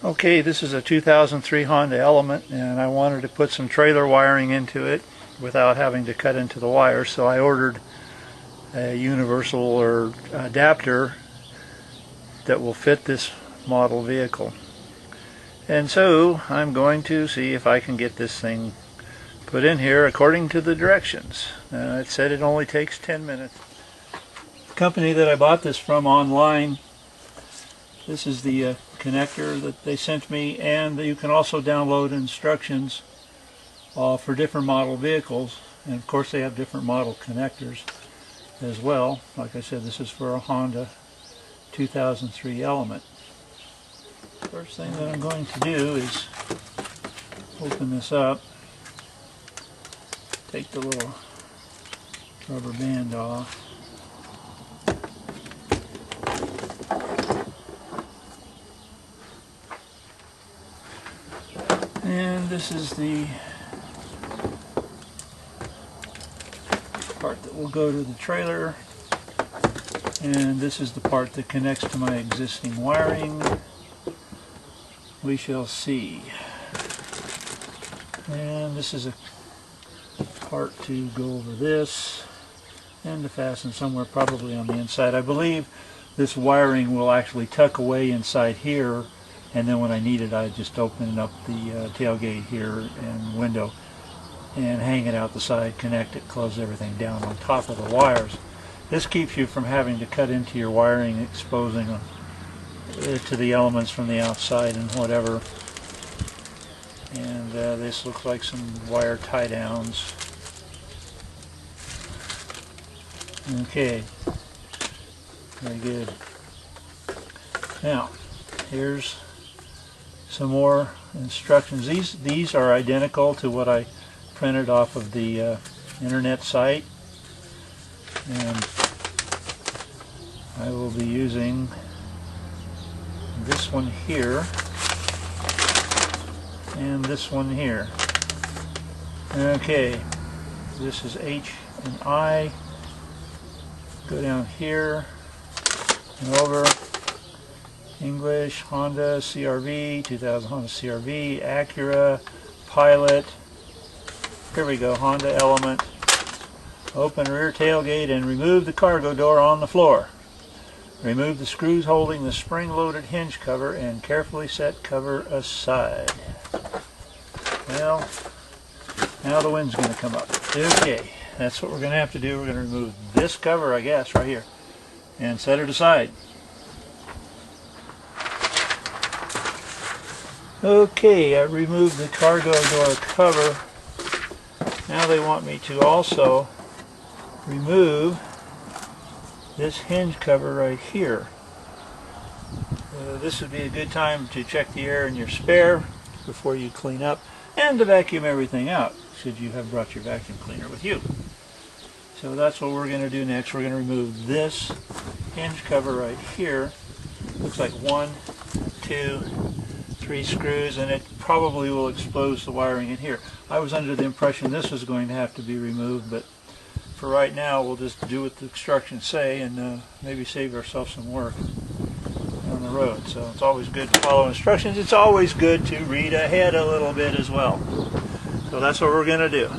Okay, this is a 2003 Honda Element, and I wanted to put some trailer wiring into it without having to cut into the wire, so I ordered a universal or adapter that will fit this model vehicle. And so I'm going to see if I can get this thing put in here according to the directions. It said it only takes 10 minutes. The company that I bought this from online, this is the connector that they sent me, and you can also download instructions for different model vehicles, and of course they have different model connectors as well. Like I said, this is for a Honda 2003 Element. First thing that I'm going to do is open this up, take the little rubber band off. And this is the part that will go to the trailer, and this is the part that connects to my existing wiring. We shall see. And this is a part to go over this and to fasten somewhere probably on the inside. I believe this wiring will actually tuck away inside here, and then when I need it I just open up the tailgate here and window and hang it out the side, connect it, close everything down on top of the wires. This keeps you from having to cut into your wiring, exposing to the elements from the outside and whatever. And this looks like some wire tie downs. Okay, very good. Now here's some more instructions. These are identical to what I printed off of the internet site, and I will be using this one here and this one here. Okay, this is H and I. Go down here and over. English, Honda CRV, 2000 Honda CRV, Acura, Pilot. Here we go, Honda Element. Open rear tailgate and remove the cargo door on the floor. Remove the screws holding the spring-loaded hinge cover and carefully set cover aside. Well, now the wind's going to come up. Okay, that's what we're going to have to do. We're going to remove this cover, I guess, right here, and set it aside. Okay, I removed the cargo door cover. Now they want me to also remove this hinge cover right here. This would be a good time to check the air in your spare before you clean up, and to vacuum everything out, should you have brought your vacuum cleaner with you. So that's what we're going to do next. We're going to remove this hinge cover right here. Looks like 1, 2, 3 screws, and it probably will expose the wiring in here. I was under the impression this was going to have to be removed, but for right now we'll just do what the instructions say and maybe save ourselves some work on the road. So it's always good to follow instructions. It's always good to read ahead a little bit as well. So that's what we're going to do.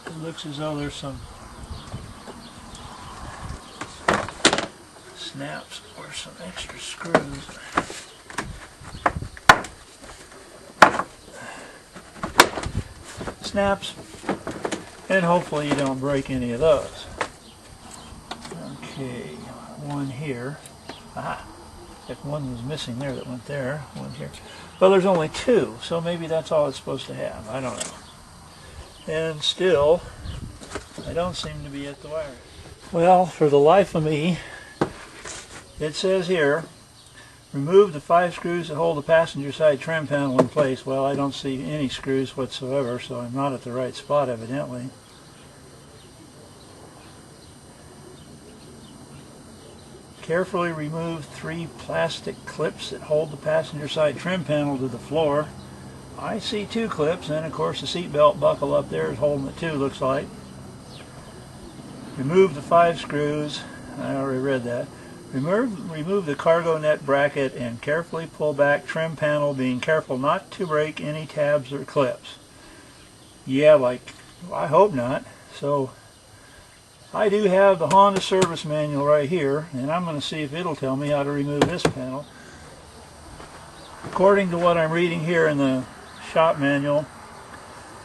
It looks as though there's some snaps or some extra screws. Snaps, and hopefully you don't break any of those. Okay, one here. Aha! If one was missing there that went there, one here. Well, there's only 2, so maybe that's all it's supposed to have. I don't know. And still, I don't seem to be at the wire. Well, for the life of me, it says here, Remove the 5 screws that hold the passenger side trim panel in place. Well, I don't see any screws whatsoever, so I'm not at the right spot evidently. Carefully remove 3 plastic clips that hold the passenger side trim panel to the floor. I see 2 clips, and of course the seat belt buckle up there is holding it too, looks like. Remove the 5 screws. I already read that. Remove the cargo net bracket and carefully pull back trim panel, being careful not to break any tabs or clips. Yeah, I hope not. So I do have the Honda service manual right here, and I'm going to see if it'll tell me how to remove this panel. According to what I'm reading here in the shop manual,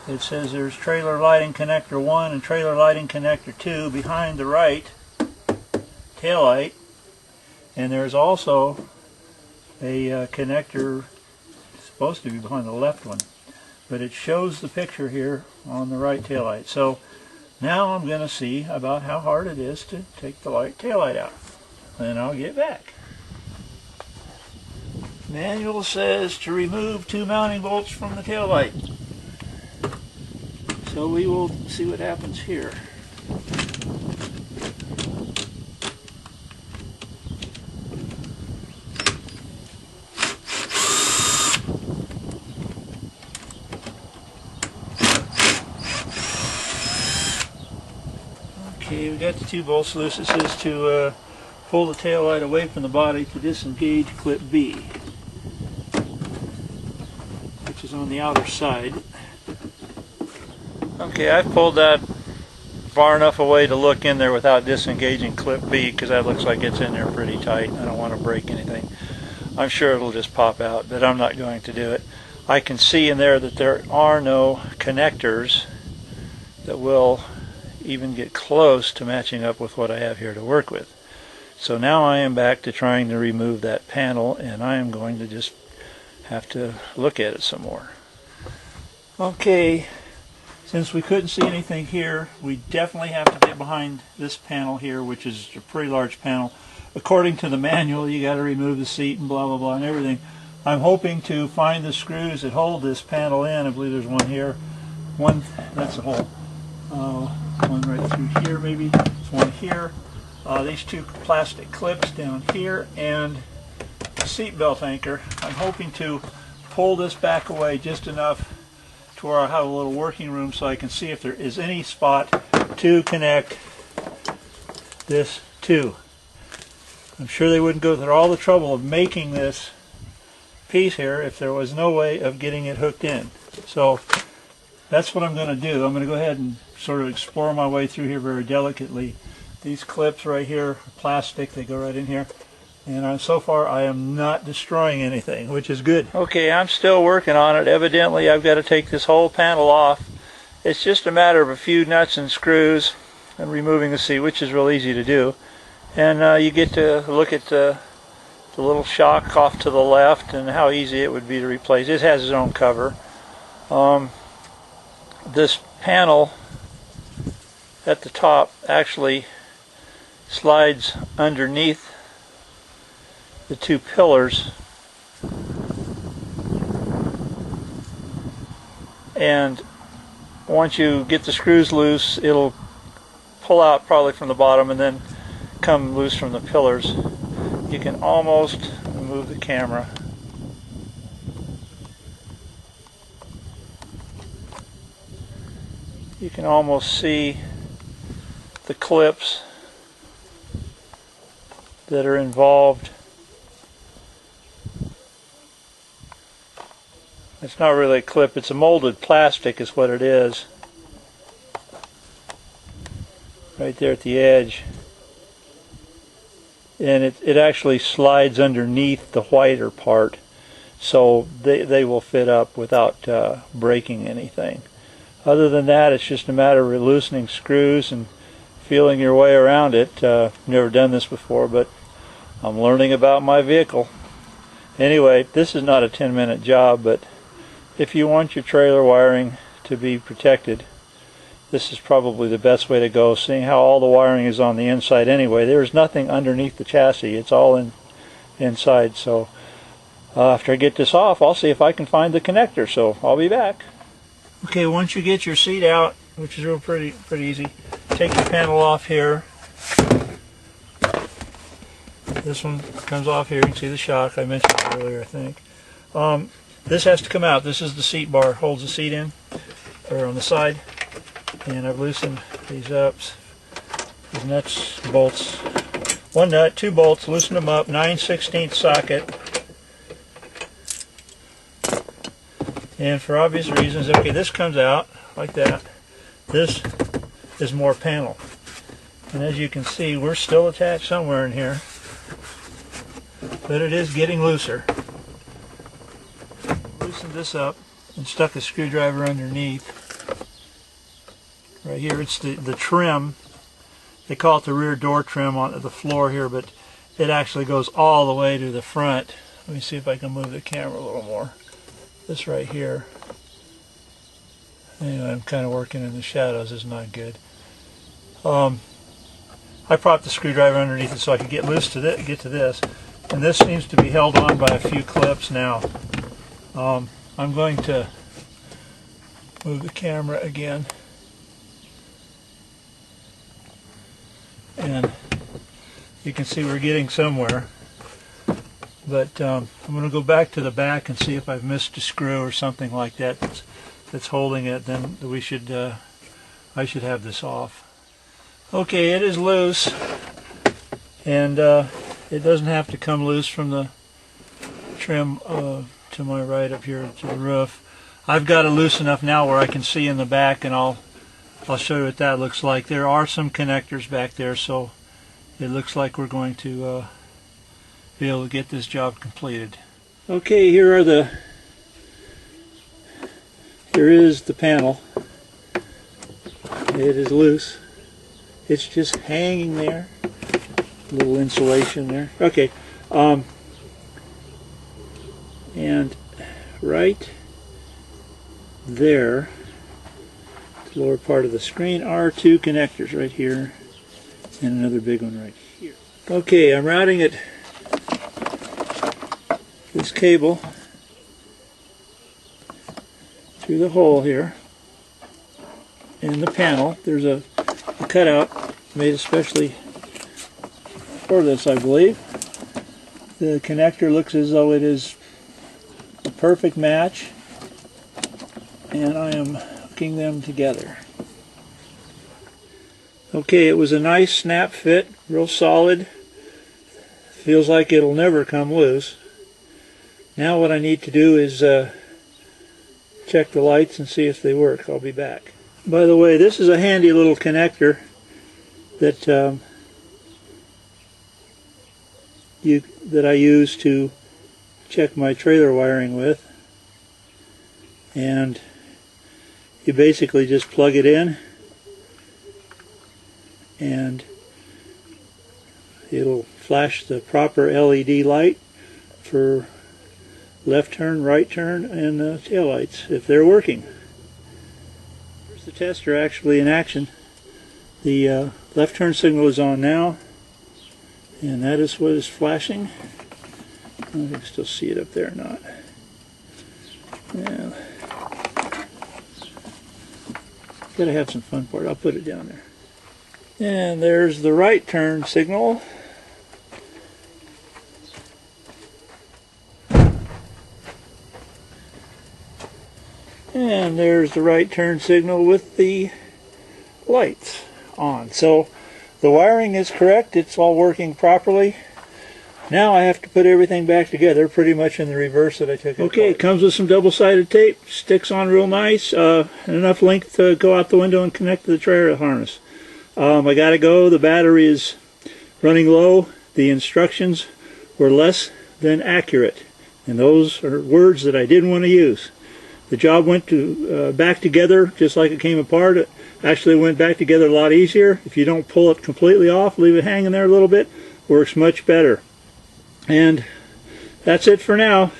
it says there's trailer lighting connector 1 and trailer lighting connector 2 behind the right taillight. And there's also a connector supposed to be behind the left one, but it shows the picture here on the right taillight. So now I'm going to see about how hard it is to take the light taillight out. Then I'll get back. Manual says to remove 2 mounting bolts from the taillight. So we will see what happens here. Okay, we got the 2 bolts loose. It says to pull the taillight away from the body to disengage clip B, which is on the outer side. Okay, I've pulled that far enough away to look in there without disengaging clip B, because that looks like it's in there pretty tight. I don't want to break anything. I'm sure it'll just pop out, but I'm not going to do it. I can see in there that there are no connectors that will even get close to matching up with what I have here to work with. So now I am back to trying to remove that panel, and I am going to just have to look at it some more. Okay, since we couldn't see anything here, we definitely have to get behind this panel here, which is a pretty large panel. According to the manual, you got to remove the seat and blah blah blah and everything. I'm hoping to find the screws that hold this panel in. I believe there's one here. One, that's a hole. One right through here maybe. There's one here. These 2 plastic clips down here, and the seat belt anchor. I'm hoping to pull this back away just enough to where I have a little working room so I can see if there is any spot to connect this to. I'm sure they wouldn't go through all the trouble of making this piece here if there was no way of getting it hooked in. So that's what I'm going to do. I'm going to go ahead and sort of explore my way through here very delicately. These clips right here are plastic, they go right in here. And so far I am not destroying anything, which is good. Okay, I'm still working on it. Evidently I've got to take this whole panel off. It's just a matter of a few nuts and screws and removing the seat, which is real easy to do. And you get to look at the little shock off to the left and how easy it would be to replace. It has its own cover. This panel at the top actually slides underneath the 2 pillars, and once you get the screws loose, it'll pull out probably from the bottom and then come loose from the pillars. You can almost move the camera. You can almost see the clips that are involved. It's not really a clip, it's a molded plastic is what it is. Right there at the edge. And it actually slides underneath the whiter part, so they will fit up without breaking anything. Other than that, it's just a matter of loosening screws and feeling your way around it. Never done this before, but I'm learning about my vehicle. Anyway, this is not a 10-minute job, but if you want your trailer wiring to be protected, this is probably the best way to go, seeing how all the wiring is on the inside anyway. There's nothing underneath the chassis. It's all inside. So after I get this off, I'll see if I can find the connector. So I'll be back. Okay, once you get your seat out, which is pretty easy, take your panel off here. This one comes off here. You can see the shock I mentioned earlier, I think. This has to come out. This is the seat bar, holds the seat in, or on the side. And I've loosened these up. These nuts, bolts. One nut, 2 bolts, loosen them up, 9/16 socket. And for obvious reasons, okay, this comes out like that. This is more panel. And as you can see, we're still attached somewhere in here, but it is getting looser. Loosened this up and stuck a screwdriver underneath. Right here, it's the trim. They call it the rear door trim on the floor here, but it actually goes all the way to the front. Let me see if I can move the camera a little more. This right here. Anyway, I'm kind of working in the shadows. It's not good. I propped the screwdriver underneath it so I could get loose to get to this, and this seems to be held on by a few clips now. I'm going to move the camera again, and you can see we're getting somewhere. But I'm going to go back to the back and see if I've missed a screw or something like that that's holding it. Then I should have this off. Okay, it is loose, and it doesn't have to come loose from the trim to my right up here to the roof. I've got it loose enough now where I can see in the back, and I'll show you what that looks like. There are some connectors back there, so it looks like we're going to be able to get this job completed. Okay, here is the panel. It is loose. It's just hanging there. A little insulation there. Okay, and right there, the lower part of the screen, are 2 connectors right here, and another big one right here. Okay, I'm routing it. This cable through the hole here in the panel. There's a cutout made especially for this, I believe. The connector looks as though it is a perfect match, and I am hooking them together. Okay, it was a nice snap fit, real solid. Feels like it'll never come loose. Now what I need to do is check the lights and see if they work. I'll be back. By the way, this is a handy little connector that that I use to check my trailer wiring with, and you basically just plug it in and it'll flash the proper LED light for left turn, right turn, and tail lights if they're working. Here's the tester actually in action. The left turn signal is on now, and that is what is flashing. I don't know if you can still see it up there or not. Yeah. Gotta have some fun for it. I'll put it down there. And there's the right turn signal. And there's the right turn signal with the lights on. So the wiring is correct. It's all working properly. Now I have to put everything back together pretty much in the reverse that I took it. Okay, it comes with some double-sided tape. Sticks on real nice. Enough length to go out the window and connect to the trailer harness. I gotta go. The battery is running low. The instructions were less than accurate. And those are words that I didn't want to use. The job went back together just like it came apart. It actually went back together a lot easier. If you don't pull it completely off, leave it hanging there a little bit, works much better. And that's it for now.